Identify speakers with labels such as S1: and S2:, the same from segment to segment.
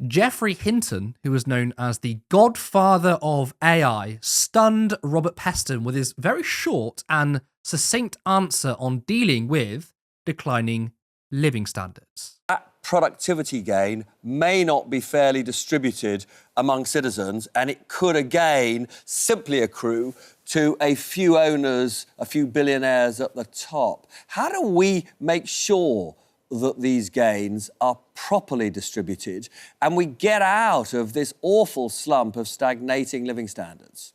S1: Geoffrey Hinton, who was known as the Godfather of AI, stunned Robert Peston with his very short and succinct answer on dealing with declining living standards.
S2: That productivity gain may not be fairly distributed among citizens, and it could again simply accrue to a few owners, a few billionaires at the top. How do we make sure that these gains are properly distributed and we get out of this awful slump of stagnating living standards?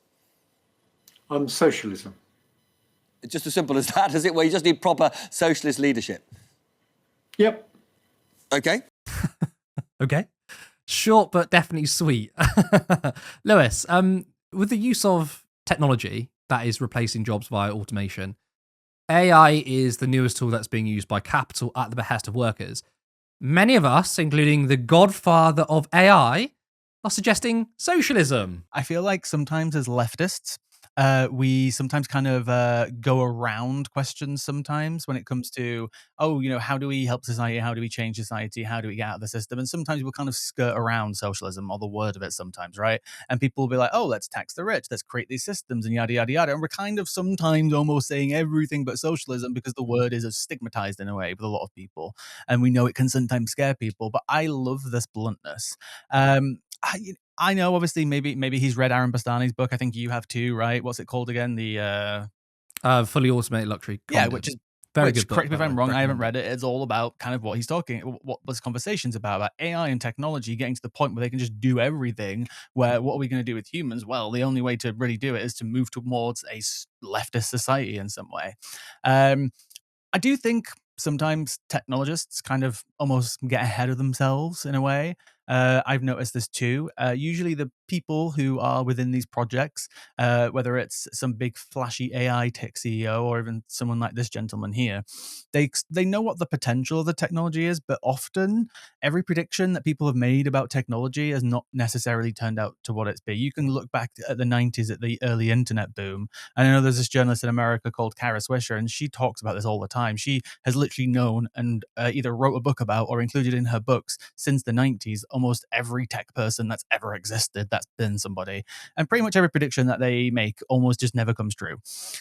S3: Socialism.
S2: It's just as simple as that, is it? Where you just need proper socialist leadership.
S3: Yep.
S2: Okay.
S1: Okay. Short, but definitely sweet. Lewis, with the use of technology that is replacing jobs via automation, AI is the newest tool that's being used by capital at the behest of workers. Many of us, including the Godfather of AI, are suggesting socialism.
S4: I feel like sometimes as leftists, we sometimes kind of go around questions sometimes when it comes to, how do we help society? How do we change society? How do we get out of the system? And sometimes we'll kind of skirt around socialism or the word of it sometimes, right? And people will be like, let's tax the rich, let's create these systems and yada, yada, yada. And we're kind of sometimes almost saying everything but socialism because the word is stigmatized in a way with a lot of people. And we know it can sometimes scare people, but I love this bluntness. I know, obviously, maybe he's read Aaron Bastani's book. I think you have too, right? What's it called again? The
S1: Fully Automated Luxury.
S4: Yeah, which is
S1: very good book.
S4: Correct me if I'm wrong. I haven't read it. It's all about kind of what he's what this conversation's about AI and technology getting to the point where they can just do everything. Where what are we going to do with humans? Well, the only way to really do it is to move towards a leftist society in some way. I do think sometimes technologists kind of almost get ahead of themselves in a way. I've noticed this too. Usually the people who are within these projects, whether it's some big flashy AI tech CEO or even someone like this gentleman here, they know what the potential of the technology is, but often every prediction that people have made about technology has not necessarily turned out to what it's been. You can look back at the 90s at the early internet boom. And I know there's this journalist in America called Kara Swisher, and she talks about this all the time. She has literally known and either wrote a book about or included in her books since the 90s almost every tech person that's ever existed that's been somebody, and pretty much every prediction that they make almost just never comes true.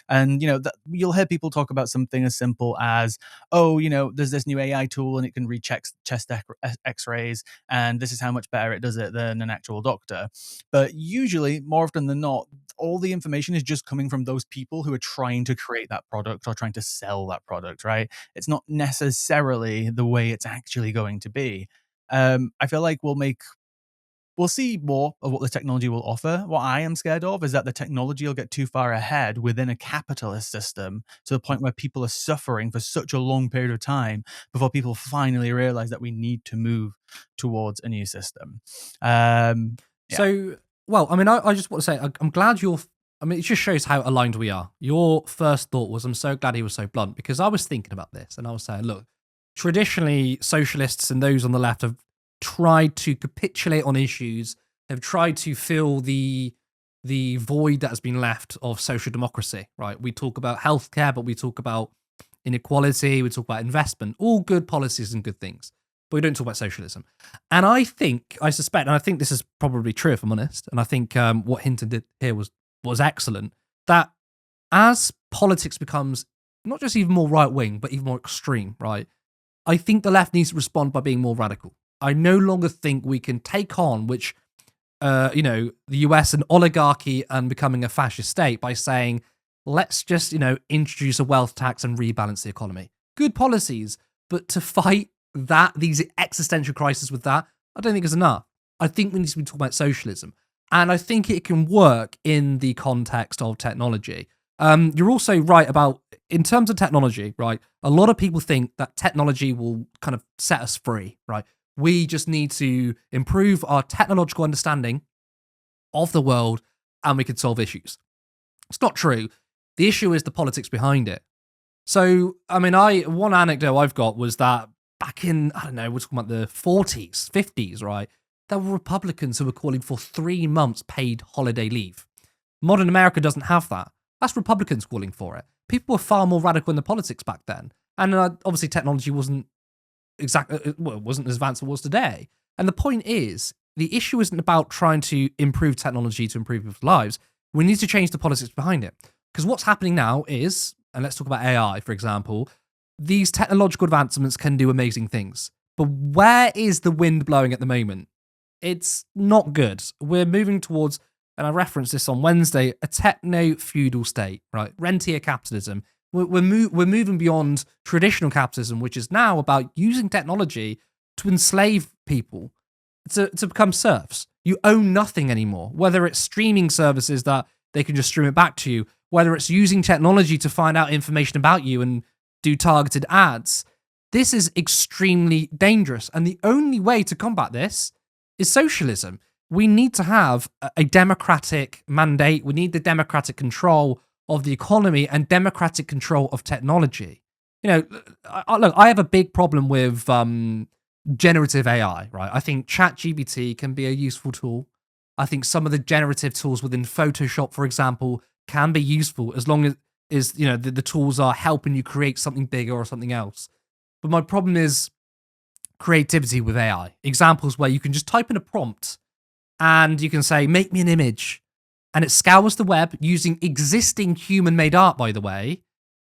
S4: And you'll hear people talk about something as simple as, there's this new AI tool and it can read chest x-rays, and this is how much better it does it than an actual doctor. But usually, more often than not, all the information is just coming from those people who are trying to create that product or trying to sell that product, right? It's not necessarily the way it's actually going to be. I feel like we'll see more of what the technology will offer. What I am scared of is that the technology will get too far ahead within a capitalist system to the point where people are suffering for such a long period of time before people finally realize that we need to move towards a new system.
S1: Yeah. So, well, I mean, I just want to say, I'm glad it just shows how aligned we are. Your first thought was, I'm so glad he was so blunt, because I was thinking about this and I was saying, look, traditionally, socialists and those on the left have tried to capitulate on issues. They've tried to fill the void that has been left of social democracy, right? We talk about healthcare, but we talk about inequality, we talk about investment, all good policies and good things, but we don't talk about socialism. And I suspect, and I think this is probably true if I'm honest, and I think what Hinton did here was excellent, that as politics becomes not just even more right-wing, but even more extreme, right? I think the left needs to respond by being more radical. I no longer think we can take on the US an oligarchy and becoming a fascist state by saying, let's just, introduce a wealth tax and rebalance the economy. Good policies, but to fight these existential crises with that, I don't think is enough. I think we need to be talking about socialism. And I think it can work in the context of technology. You're also right about, in terms of technology, right? A lot of people think that technology will kind of set us free, right? We just need to improve our technological understanding of the world and we could solve issues. It's not true. The issue is the politics behind it. So, I mean, one anecdote I've got was that back in, we're talking about the 40s, 50s, right? There were Republicans who were calling for 3 months paid holiday leave. Modern America doesn't have that. That's Republicans calling for it. People were far more radical in the politics back then. And obviously technology wasn't as advanced as it was today. And the point is, the issue isn't about trying to improve technology to improve people's lives. We need to change the politics behind it. Because what's happening now is, and let's talk about AI, for example, these technological advancements can do amazing things. But where is the wind blowing at the moment? It's not good. We're moving towards, and I referenced this on Wednesday, a techno-feudal state, right? Rentier capitalism. We're moving beyond traditional capitalism, which is now about using technology to enslave people, to become serfs. You own nothing anymore, whether it's streaming services that they can just stream it back to you, whether it's using technology to find out information about you and do targeted ads. This is extremely dangerous. And the only way to combat this is socialism. We need to have a democratic mandate. We need the democratic control of the economy and democratic control of technology. Look, I have a big problem with generative AI, right? I think ChatGPT can be a useful tool. I think some of the generative tools within Photoshop, for example, can be useful as long as the tools are helping you create something bigger or something else. But my problem is creativity with AI. Examples where you can just type in a prompt and you can say, make me an image. And it scours the web using existing human-made art, by the way,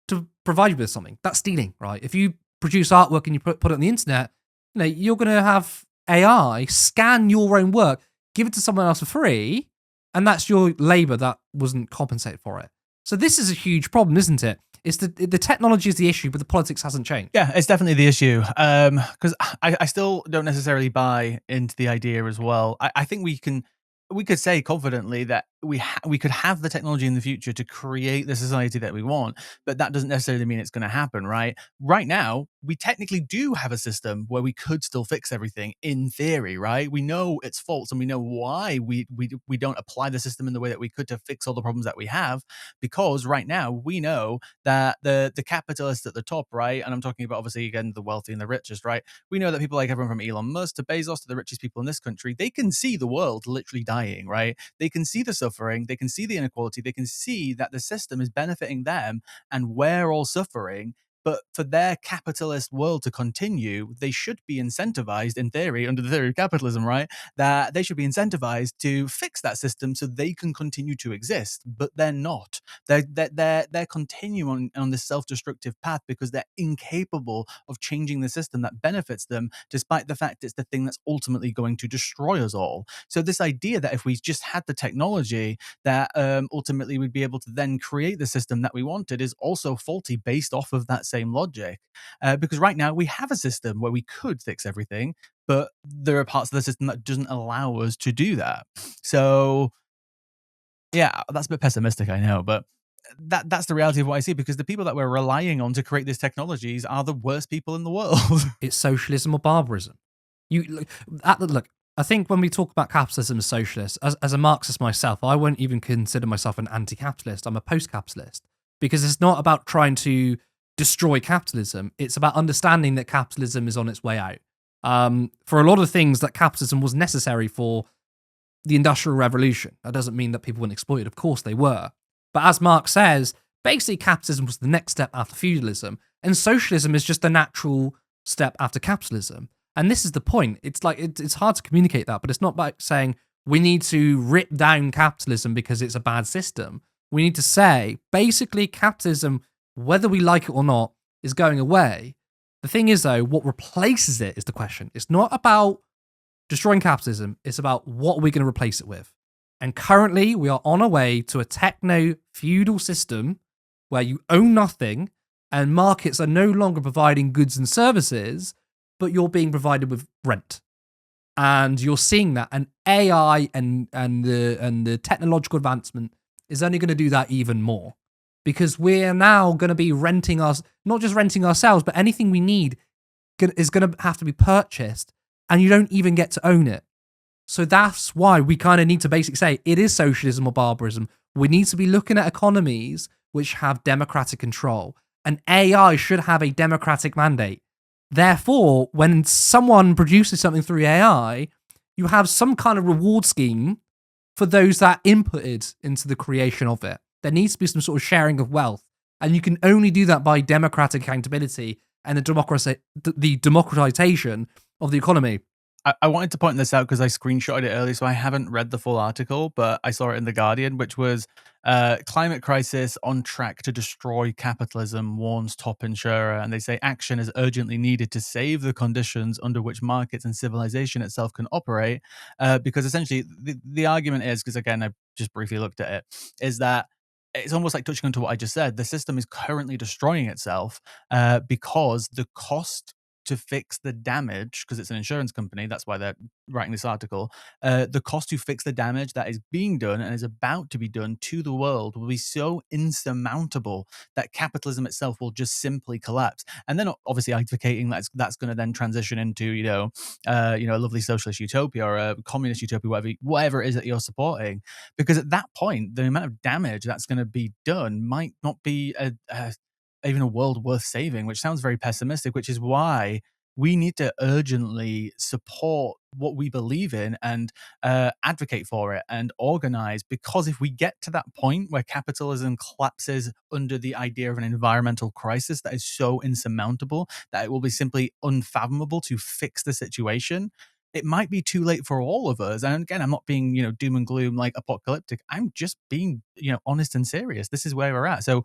S1: to provide you with something. That's stealing, right? If you produce artwork and you put it on the internet, you're going to have AI scan your own work, give it to someone else for free, and that's your labor that wasn't compensated for it. So this is a huge problem, isn't it? It's the technology is the issue, but the politics hasn't changed.
S4: Yeah, it's definitely the issue. Because I still don't necessarily buy into the idea as well. I think we could say confidently that we could have the technology in the future to create the society that we want, but that doesn't necessarily mean it's going to happen, right? Right now, we technically do have a system where we could still fix everything in theory, right? We know its faults and we know why we don't apply the system in the way that we could to fix all the problems that we have, because right now we know that the capitalists at the top, right? And I'm talking about obviously again the wealthy and the richest, right? We know that people like everyone from Elon Musk to Bezos to the richest people in this country, they can see the world literally dying, right? They can see the suffering, they can see the inequality, they can see that the system is benefiting them and we're all suffering. But for their capitalist world to continue, they should be incentivized, in theory, under the theory of capitalism, right? That they should be incentivized to fix that system so they can continue to exist. But they're not. They're continuing on this self-destructive path because they're incapable of changing the system that benefits them, despite the fact it's the thing that's ultimately going to destroy us all. So this idea that if we just had the technology, that ultimately we'd be able to then create the system that we wanted is also faulty based off of that same logic, because right now we have a system where we could fix everything, but there are parts of the system that doesn't allow us to do that. So yeah, that's a bit pessimistic, I know, but that's the reality of what I see, because the people that we're relying on to create these technologies are the worst people in the world.
S1: It's socialism or barbarism. Look, I think when we talk about capitalism as socialist, as a Marxist myself, I won't even consider myself an anti-capitalist. I'm a post-capitalist, because it's not about trying to destroy capitalism. It's about understanding that capitalism is on its way out. For a lot of things, that capitalism was necessary for the Industrial Revolution. That doesn't mean that people weren't exploited. Of course they were. But as Marx says, basically capitalism was the next step after feudalism, and socialism is just the natural step after capitalism. And this is the point. It's like it's hard to communicate that, but it's not like saying we need to rip down capitalism because it's a bad system. We need to say, basically, capitalism, whether we like it or not, is going away. The thing is, though, what replaces it is the question. It's not about destroying capitalism. It's about what are we going to replace it with. And currently, we are on our way to a techno-feudal system where you own nothing and markets are no longer providing goods and services, but you're being provided with rent. And you're seeing that. And AI and the technological advancement is only going to do that even more. Because we're now going to be renting us, not just renting ourselves, but anything we need is going to have to be purchased, and you don't even get to own it. So that's why we kind of need to basically say it is socialism or barbarism. We need to be looking at economies which have democratic control, and AI should have a democratic mandate. Therefore, when someone produces something through AI, you have some kind of reward scheme for those that inputted into the creation of it. There needs to be some sort of sharing of wealth, and you can only do that by democratic accountability and the democratization of the economy.
S4: I wanted to point this out because I screenshotted it earlier, so I haven't read the full article, but I saw it in The Guardian, which was climate crisis on track to destroy capitalism, warns top insurer. And they say action is urgently needed to save the conditions under which markets and civilization itself can operate. Because essentially, the argument is, because again, I just briefly looked at it, is that it's almost like touching onto what I just said. The system is currently destroying itself because the cost to fix the damage, because it's an insurance company, that's why they're writing this article, the cost to fix the damage that is being done and is about to be done to the world will be so insurmountable that capitalism itself will just simply collapse. And they're not obviously advocating that's going to then transition into, a lovely socialist utopia or a communist utopia, whatever it is that you're supporting. Because at that point, the amount of damage that's going to be done might not be even a world worth saving, which sounds very pessimistic, which is why we need to urgently support what we believe in and advocate for it and organize. Because if we get to that point where capitalism collapses under the idea of an environmental crisis that is so insurmountable that it will be simply unfathomable to fix the situation, it might be too late for all of us. And again, I'm not being, doom and gloom, like apocalyptic. I'm just being, honest and serious. This is where we're at. So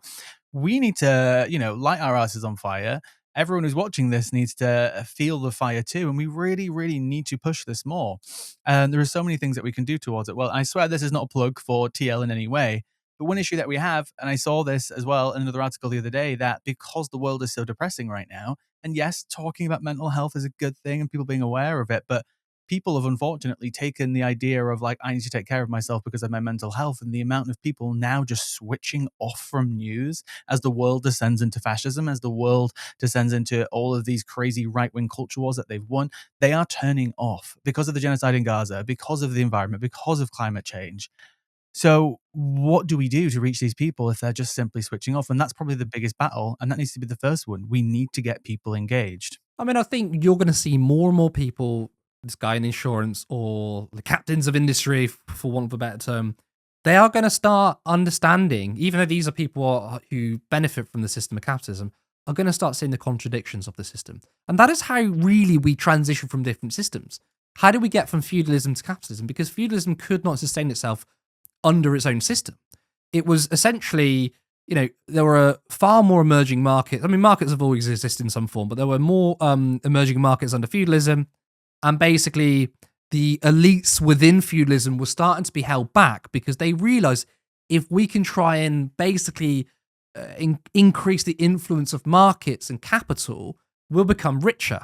S4: we need to, light our asses on fire. Everyone who's watching this needs to feel the fire too. And we really, really need to push this more. And there are so many things that we can do towards it. Well, I swear this is not a plug for TL in any way. But one issue that we have, and I saw this as well in another article the other day, that because the world is so depressing right now, and yes, talking about mental health is a good thing and people being aware of it, but people have unfortunately taken the idea of like, I need to take care of myself because of my mental health, and the amount of people now just switching off from news as the world descends into fascism, as the world descends into all of these crazy right-wing culture wars that they've won, they are turning off because of the genocide in Gaza, because of the environment, because of climate change. So what do we do to reach these people if they're just simply switching off? And that's probably the biggest battle, and that needs to be the first one. We need to get people engaged.
S1: I mean, I think you're going to see more and more people, this guy in insurance or the captains of industry, for want of a better term, they are going to start understanding, even though these are people who benefit from the system of capitalism, are going to start seeing the contradictions of the system. And that is how really we transition from different systems. How do we get from feudalism to capitalism? Because feudalism could not sustain itself under its own system. It was essentially, there were far more emerging markets. I mean, markets have always existed in some form, but there were more emerging markets under feudalism. And basically, the elites within feudalism were starting to be held back because they realized if we can try and basically increase the influence of markets and capital, we'll become richer.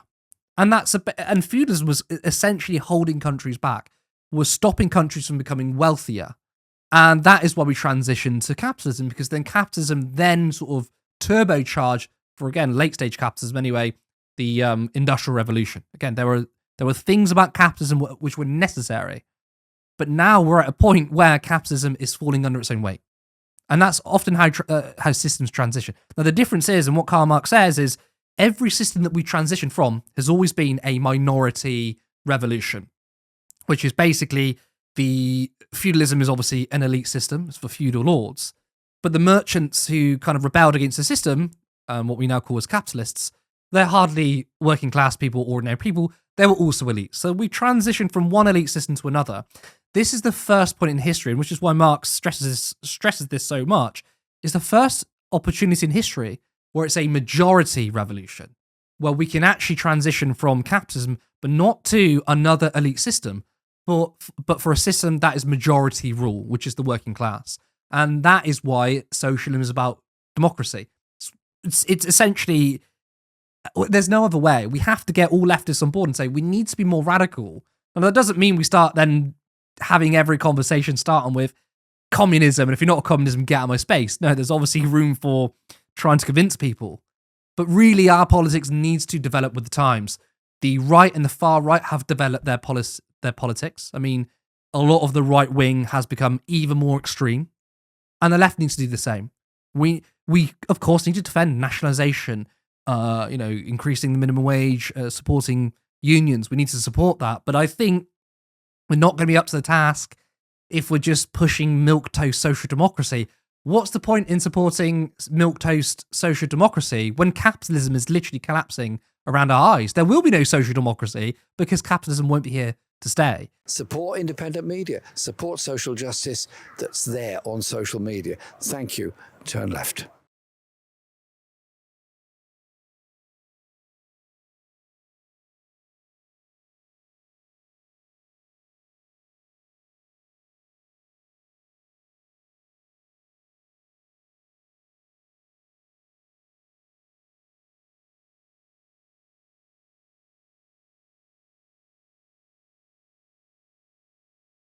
S1: And and feudalism was essentially holding countries back, was stopping countries from becoming wealthier. And that is why we transitioned to capitalism, because then capitalism then sort of turbocharged, for again, late stage capitalism anyway, the Industrial Revolution. Again, there were things about capitalism which were necessary, but now we're at a point where capitalism is falling under its own weight. And that's often how systems transition. Now, the difference is, and what Karl Marx says is, every system that we transition from has always been a minority revolution, which is basically the feudalism is obviously an elite system. It's for feudal lords. But the merchants who kind of rebelled against the system, what we now call as capitalists, they're hardly working class people, ordinary people. They were also elite. So we transitioned from one elite system to another. This is the first point in history, and which is why Marx stresses this so much, is the first opportunity in history where it's a majority revolution, where we can actually transition from capitalism, but not to another elite system, but for a system that is majority rule, which is the working class. And that is why socialism is about democracy. It's essentially, there's no other way. We have to get all leftists on board and say we need to be more radical. And that doesn't mean we start then having every conversation starting with communism, and if you're not a communism, get out of my space. No, there's obviously room for trying to convince people. But really, our politics needs to develop with the times. The right and the far right have developed their politics. I mean, a lot of the right wing has become even more extreme, and the left needs to do the same. We of course need to defend nationalisation, increasing the minimum wage, supporting unions. We need to support that, but I think we're not going to be up to the task if we're just pushing milquetoast social democracy. What's the point in supporting milquetoast social democracy when capitalism is literally collapsing around our eyes. There will be no social democracy because capitalism won't be here to stay.
S3: Support independent media, support social justice that's there on social media. Thank you. Turn left.